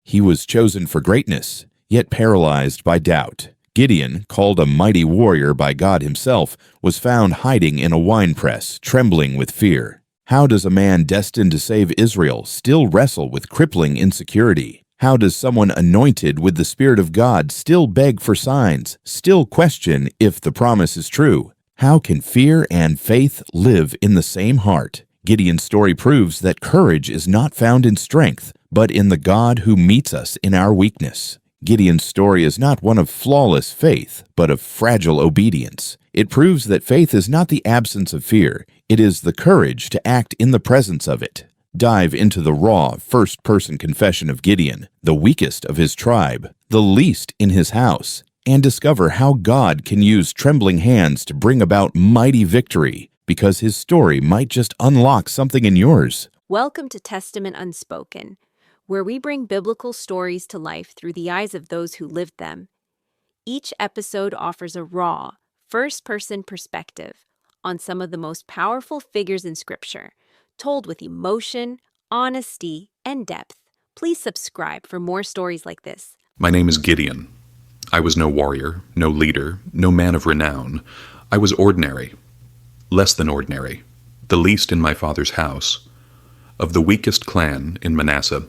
He was chosen for greatness, yet paralyzed by doubt. Gideon, called a mighty warrior by God himself, was found hiding in a winepress, trembling with fear. How does a man destined to save Israel still wrestle with crippling insecurity? How does someone anointed with the Spirit of God still beg for signs, still question if the promise is true? How can fear and faith live in the same heart? Gideon's story proves that courage is not found in strength, but in the God who meets us in our weakness. Gideon's story is not one of flawless faith, but of fragile obedience. It proves that faith is not the absence of fear, it is the courage to act in the presence of it. Dive into the raw, first-person confession of Gideon, the weakest of his tribe, the least in his house, and discover how God can use trembling hands to bring about mighty victory, because his story might just unlock something in yours. Welcome to Testament Unspoken, where we bring biblical stories to life through the eyes of those who lived them. Each episode offers a raw, first-person perspective on some of the most powerful figures in Scripture, told with emotion, honesty, and depth. Please subscribe for more stories like this. My name is Gideon. I was no warrior, no leader, no man of renown. I was ordinary, less than ordinary, the least in my father's house, of the weakest clan in Manasseh.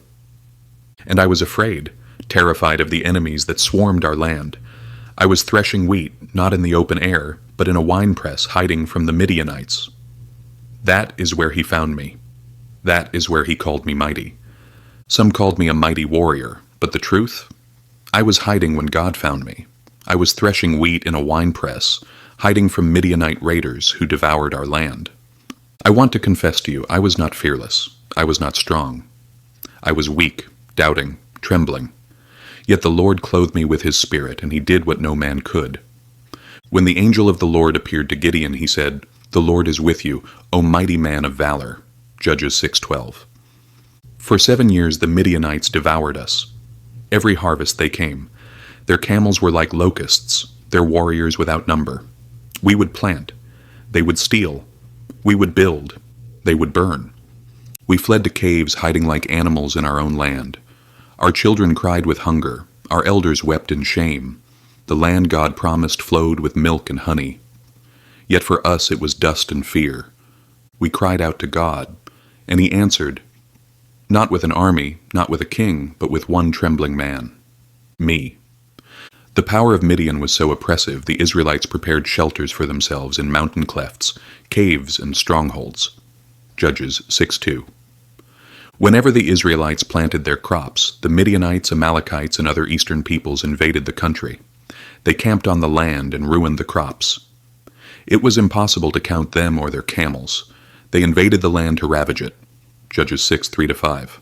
And I was afraid, terrified of the enemies that swarmed our land. I was threshing wheat, not in the open air, but in a winepress hiding from the Midianites. That is where he found me. That is where he called me mighty. Some called me a mighty warrior, but the truth? I was hiding when God found me. I was threshing wheat in a winepress, hiding from Midianite raiders who devoured our land. I want to confess to you, I was not fearless. I was not strong. I was weak, doubting, trembling. Yet the Lord clothed me with his Spirit, and he did what no man could. When the angel of the Lord appeared to Gideon, he said, "The Lord is with you, O mighty man of valor." Judges 6:12. For 7 years the Midianites devoured us. Every harvest they came. Their camels were like locusts, their warriors without number. We would plant. They would steal. We would build. They would burn. We fled to caves, hiding like animals in our own land. Our children cried with hunger. Our elders wept in shame. The land God promised flowed with milk and honey. Yet for us it was dust and fear. We cried out to God, and he answered, not with an army, not with a king, but with one trembling man, me. The power of Midian was so oppressive, the Israelites prepared shelters for themselves in mountain clefts, caves, and strongholds. Judges 6:2. Whenever the Israelites planted their crops, the Midianites, Amalekites, and other eastern peoples invaded the country. They camped on the land and ruined the crops. It was impossible to count them or their camels. They invaded the land to ravage it. Judges 6:3-5.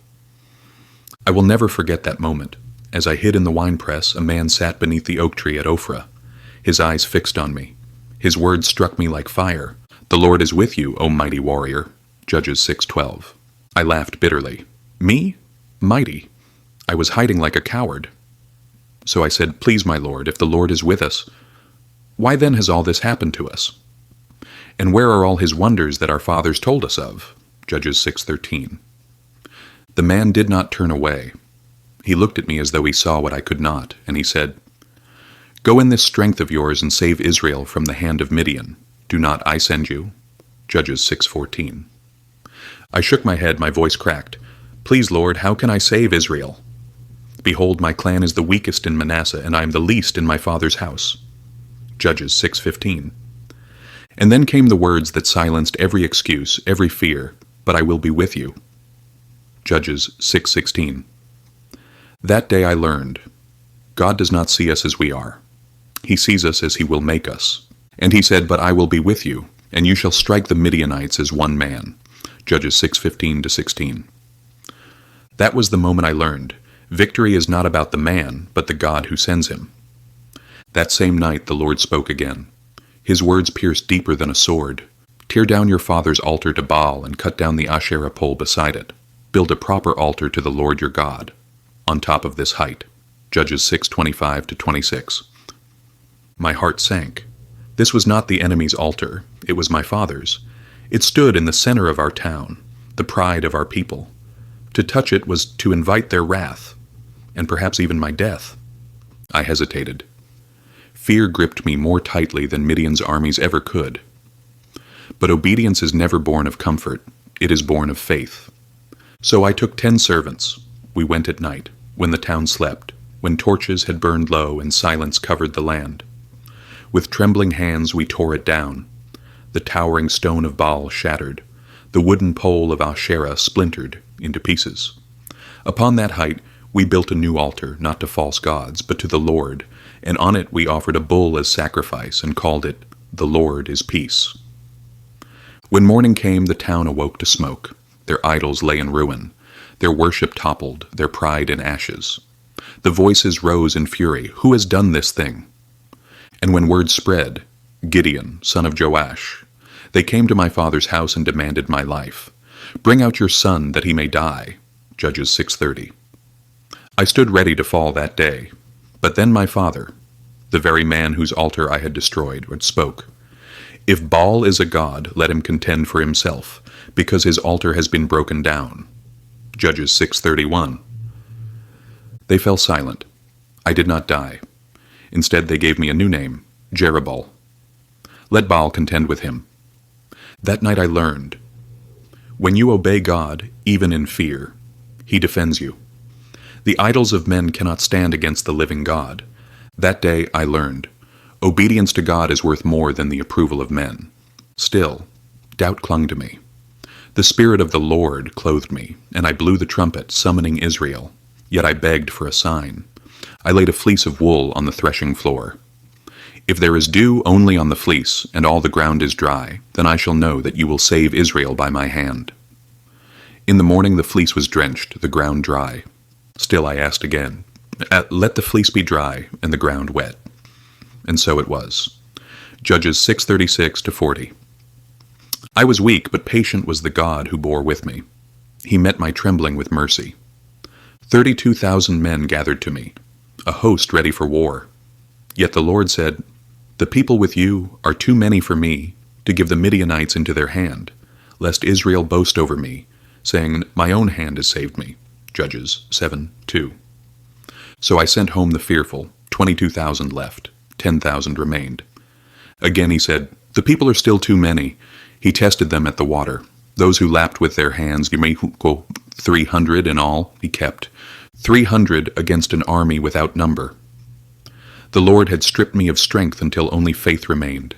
I will never forget that moment. As I hid in the winepress, a man sat beneath the oak tree at Ophrah, his eyes fixed on me. His words struck me like fire. "The Lord is with you, O mighty warrior." Judges 6:12. I laughed bitterly. Me? Mighty? I was hiding like a coward. So I said, "Please, my Lord, if the Lord is with us, why then has all this happened to us? And where are all his wonders that our fathers told us of?" Judges 6:13. The man did not turn away. He looked at me as though he saw what I could not, and he said, "Go in this strength of yours and save Israel from the hand of Midian. Do not I send you?" Judges 6:14. I shook my head, my voice cracked. "Please, Lord, how can I save Israel? Behold, my clan is the weakest in Manasseh, and I am the least in my father's house." Judges 6:15. And then came the words that silenced every excuse, every fear, "But I will be with you." Judges 6:16. That day I learned, God does not see us as we are. He sees us as he will make us. And he said, "But I will be with you, and you shall strike the Midianites as one man." Judges 6:15-16. That was the moment I learned, victory is not about the man, but the God who sends him. That same night the Lord spoke again. His words pierced deeper than a sword. "Tear down your father's altar to Baal and cut down the Asherah pole beside it. Build a proper altar to the Lord your God on top of this height." Judges 6:25-26. My heart sank. This was not the enemy's altar. It was my father's. It stood in the center of our town, the pride of our people. To touch it was to invite their wrath. and perhaps even my death. I hesitated. Fear gripped me more tightly than Midian's armies ever could. But obedience is never born of comfort. It is born of faith. So I took 10 servants. We went at night, when the town slept, when torches had burned low and silence covered the land. With trembling hands we tore it down. The towering stone of Baal shattered. The wooden pole of Asherah splintered into pieces. Upon that height we built a new altar, not to false gods, but to the Lord, and on it we offered a bull as sacrifice and called it, "The Lord is Peace." When morning came, the town awoke to smoke. Their idols lay in ruin. Their worship toppled, their pride in ashes. The voices rose in fury, "Who has done this thing?" And when word spread, Gideon, son of Joash, they came to my father's house and demanded my life. "Bring out your son that he may die." Judges 6:30. I stood ready to fall that day. But then my father, the very man whose altar I had destroyed, spoke. "If Baal is a god, let him contend for himself, because his altar has been broken down." Judges 6:31. They fell silent. I did not die. Instead they gave me a new name, Jerubbaal. Let Baal contend with him. That night I learned, when you obey God, even in fear, he defends you. The idols of men cannot stand against the living God. That day I learned, obedience to God is worth more than the approval of men. Still, doubt clung to me. The Spirit of the Lord clothed me, and I blew the trumpet, summoning Israel. Yet I begged for a sign. I laid a fleece of wool on the threshing floor. If there is dew only on the fleece, and all the ground is dry, then I shall know that you will save Israel by my hand. In the morning the fleece was drenched, the ground dry. Still I asked again, let the fleece be dry, and the ground wet. And so it was. Judges 6:36-40. I was weak, but patient was the God who bore with me. He met my trembling with mercy. 32,000 men gathered to me, a host ready for war. Yet the Lord said, "The people with you are too many for me to give the Midianites into their hand, lest Israel boast over me, saying, 'My own hand has saved me.'" Judges 7:2. So I sent home the fearful. 22,000 left. 10,000 remained. Again he said, "The people are still too many." He tested them at the water. Those who lapped with their hands, 300 in all, he kept. 300 against an army without number. The Lord had stripped me of strength until only faith remained.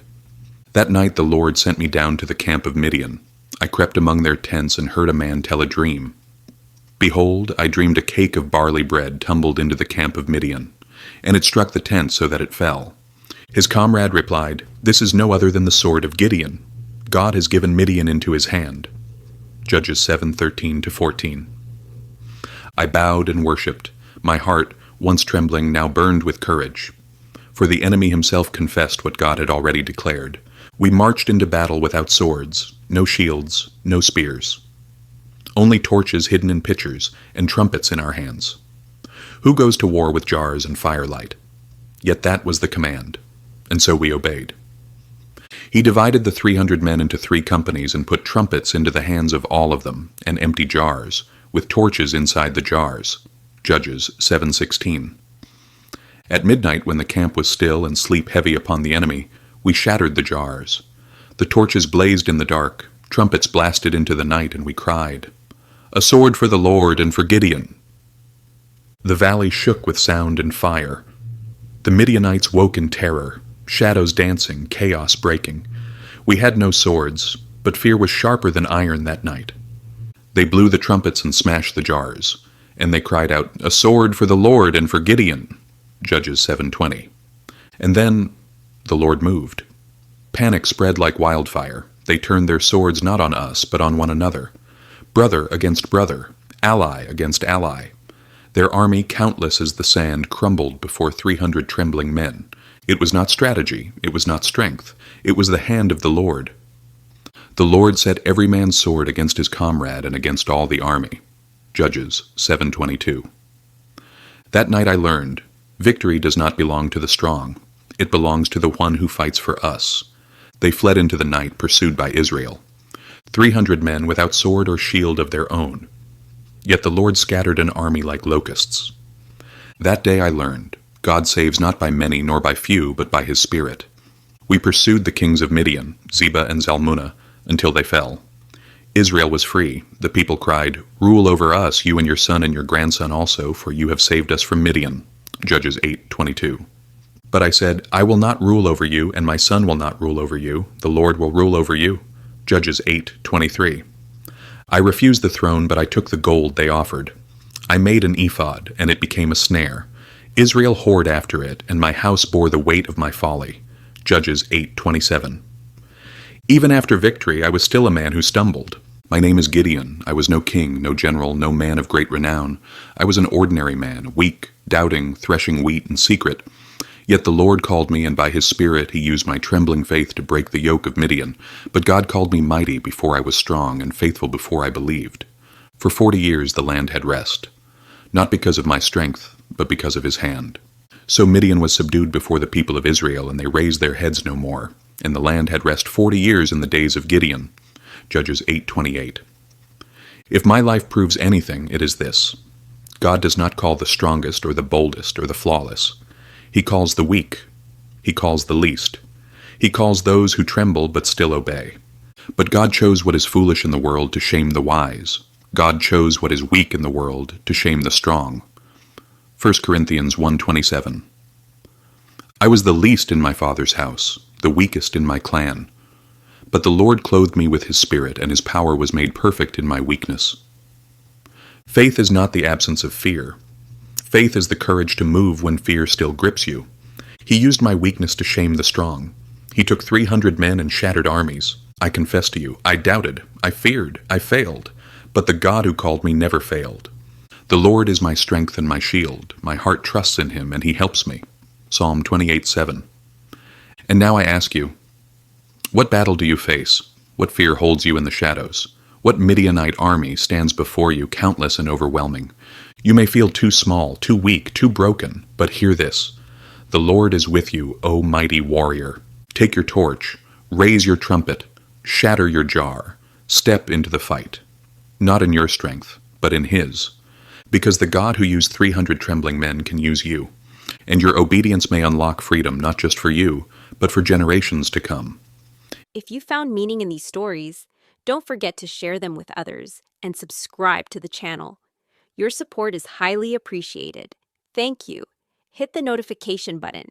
That night the Lord sent me down to the camp of Midian. I crept among their tents and heard a man tell a dream. Behold, I dreamed a cake of barley bread tumbled into the camp of Midian, and it struck the tent so that it fell. His comrade replied, "This is no other than the sword of Gideon. God has given Midian into his hand." Judges 7:13-14. I bowed and worshipped. My heart, once trembling, now burned with courage. For the enemy himself confessed what God had already declared. We marched into battle without swords, no shields, no spears. Only torches hidden in pitchers and trumpets in our hands. Who goes to war with jars and firelight? Yet that was the command, and so we obeyed. He divided the 300 men into 3 companies and put trumpets into the hands of all of them, and empty jars, with torches inside the jars. Judges 7:16. At midnight, when the camp was still and sleep heavy upon the enemy, we shattered the jars. The torches blazed in the dark, trumpets blasted into the night, and we cried, "A sword for the Lord and for Gideon!" The valley shook with sound and fire. The Midianites woke in terror, shadows dancing, chaos breaking. We had no swords, but fear was sharper than iron that night. They blew the trumpets and smashed the jars, and they cried out, "A sword for the Lord and for Gideon!" Judges 7:20. And then the Lord moved. Panic spread like wildfire. They turned their swords not on us, but on one another. Brother against brother, ally against ally. Their army, countless as the sand, crumbled before 300 trembling men. It was not strategy, it was not strength, it was the hand of the Lord. The Lord set every man's sword against his comrade and against all the army. Judges 7:22. That night I learned, victory does not belong to the strong. It belongs to the one who fights for us. They fled into the night, pursued by Israel. 300 men without sword or shield of their own. Yet the Lord scattered an army like locusts. That day I learned, God saves not by many nor by few, but by his Spirit. We pursued the kings of Midian, Zebah and Zalmunna, until they fell. Israel was free. The people cried, "Rule over us, you and your son and your grandson also, for you have saved us from Midian." Judges 8:22. But I said, "I will not rule over you, and my son will not rule over you. The Lord will rule over you." Judges 8:23. I refused the throne, but I took the gold they offered. I made an ephod, and it became a snare. Israel whored after it, and my house bore the weight of my folly. Judges 8:27. Even after victory, I was still a man who stumbled. My name is Gideon. I was no king, no general, no man of great renown. I was an ordinary man, weak, doubting, threshing wheat in secret. Yet the Lord called me, and by his Spirit he used my trembling faith to break the yoke of Midian. But God called me mighty before I was strong, and faithful before I believed. For 40 years the land had rest, not because of my strength, but because of his hand. So Midian was subdued before the people of Israel, and they raised their heads no more. And the land had rest 40 years in the days of Gideon. Judges 8:28. If my life proves anything, it is this: God does not call the strongest or the boldest or the flawless. He calls the weak. He calls the least. He calls those who tremble but still obey. But God chose what is foolish in the world to shame the wise. God chose what is weak in the world to shame the strong. 1 Corinthians 1:27. I was the least in my father's house, the weakest in my clan. But the Lord clothed me with his Spirit, and his power was made perfect in my weakness. Faith is not the absence of fear. Faith is the courage to move when fear still grips you. He used my weakness to shame the strong. He took 300 men and shattered armies. I confess to you, I doubted, I feared, I failed. But the God who called me never failed. The Lord is my strength and my shield. My heart trusts in him, and he helps me. Psalm 28:7. And now I ask you, what battle do you face? What fear holds you in the shadows? What Midianite army stands before you, countless and overwhelming? You may feel too small, too weak, too broken, but hear this: the Lord is with you, O mighty warrior. Take your torch, raise your trumpet, shatter your jar, step into the fight. Not in your strength, but in his. Because the God who used 300 trembling men can use you. And your obedience may unlock freedom not just for you, but for generations to come. If you found meaning in these stories, don't forget to share them with others and subscribe to the channel. Your support is highly appreciated. Thank you. Hit the notification button